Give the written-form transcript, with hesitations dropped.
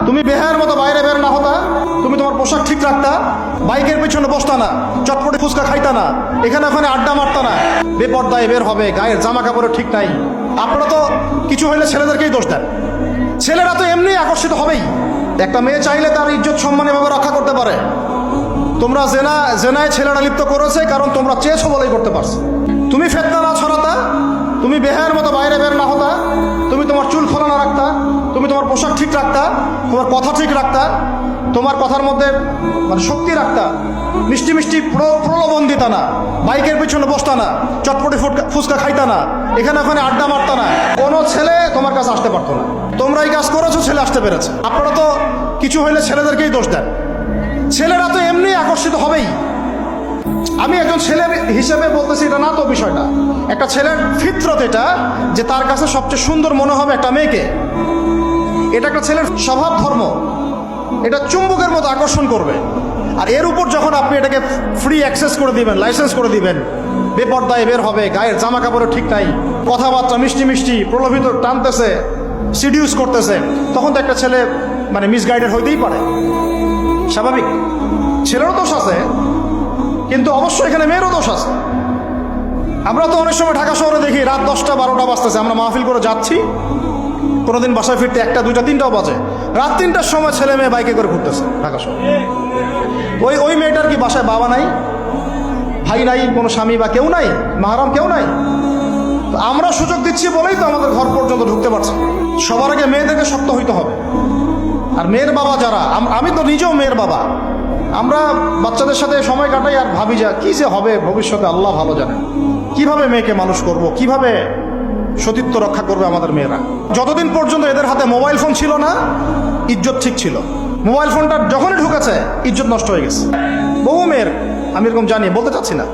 তুমি বেহায়ের মতো বাইরে বের না হতা, তুমি তোমার পোশাক ঠিক রাখতা, বাইকের পিছনে বসতা না, চটপটে ফুচকা খাইতা না, এখানে ওখানে আড্ডা মারতা না, বেপর্দায় বের হবে, গায়ের জামা কাপড়ও ঠিক নাই। আপনারা তো কিছু হইলে ছেলেদেরকেই দোষ দেন। ছেলেরা তো এমনি আকর্ষিত হবেই। একটা মেয়ে চাইলে তার ইজ্জত সম্মান এভাবে রক্ষা করতে পারে। তোমরা জেনায় ছেলেরা লিপ্ত করেছে কারণ তোমরা চেয়েছো বলেই করতে পারছো। তুমি ফেতনা না ছড়াতা, তুমি বেহায়ের মতো বাইরে বের না হতা, তুমি তোমার চুল খোলা না রাখতা, তুমি তোমার পোশাক ঠিক রাখতা, তোমার কথা ঠিক রাখতা, তোমার কথার মধ্যে মানে শক্তি রাখতা, মিষ্টি মিষ্টি প্রলোভন দিতা না, বাইকের পিছনে বসতা না, চটপটি ফুচকা খাইতা না, এখানে ওখানে আড্ডা মারতা না, কোনো ছেলে তোমার কাছে আসতে পারতো না। তোমরা এই কাজ করেছো, ছেলে আসতে পেরেছে। আপনারা তো কিছু হইলে ছেলেদেরকেই দোষ দেন। ছেলেরা তো এমনি আকর্ষিত হবেই। আমি একজন ছেলের হিসেবে বলতেছি এটা না তো বিষয়টা। একটা ছেলের ফিতরত এটা যে তার কাছে সবচেয়ে সুন্দর মনে হবে একটা মেয়েকে। এটা একটা ছেলের স্বভাব ধর্ম, এটা চুম্বকের মতো আকর্ষণ করবে। আর এর উপর যখন আপনি এটাকে ফ্রি অ্যাক্সেস করে দিবেন, লাইসেন্স করে দিবেন, বেপর্দায় বের হবে, গায়ের জামা কাপড়ও ঠিক নাই, কথাবার্তা মিষ্টি মিষ্টি প্রলোভিত টানতেছে, সিডিউস করতেছে, তখন তো একটা ছেলে মানে মিসগাইডেড হইতেই পারে। স্বাভাবিক। ছেলেরও দোষ আছে, কিন্তু অবশ্যই এখানে মেয়েরও দোষ আছে। আমরা তো অনেক সময় ঢাকা শহরে দেখি রাত 10টা 12টা বাজতেছে, আমরা মাহফিল করে যাচ্ছি, কোনোদিন বাসায় ফিরতে 1টা 2টা 3টাও বাজে। রাত 3টার সময় ছেলে মেয়ে বাইকে করে ঘুরতেছে ঢাকা শহরে। ওই মেয়েটার কি বাসায় বাবা নাই, ভাই নাই, কোনো স্বামী বা কেউ নাই, মাহারাম কেউ নাই? তো আমরা সুযোগ দিচ্ছি বলেই তো আমাদের ঘর পর্যন্ত ঢুকতে পারছে। সবার আগে মেয়েদেরকে শক্ত হইতে হবে। আর মেয়ের বাবা যারা, আমি তো নিজেও মেয়ের বাবা, আমরা বাচ্চাদের সাথে সময় কাটাই আর ভাবি যা কি যে হবে ভবিষ্যতে আল্লাহ ভালো জানে। কিভাবে মেয়েকে মানুষ করব, কিভাবে সতীত্ব রক্ষা করবে আমাদের মেয়েরা। যতদিন পর্যন্ত এদের হাতে মোবাইল ফোন ছিল না, ইজ্জত ঠিক ছিল। মোবাইল ফোনটা যখনই ঢুকেছে ইজ্জত নষ্ট হয়ে গেছে। বহু মেয়ের, আমি এরকম জানি, বলতে চাচ্ছি না,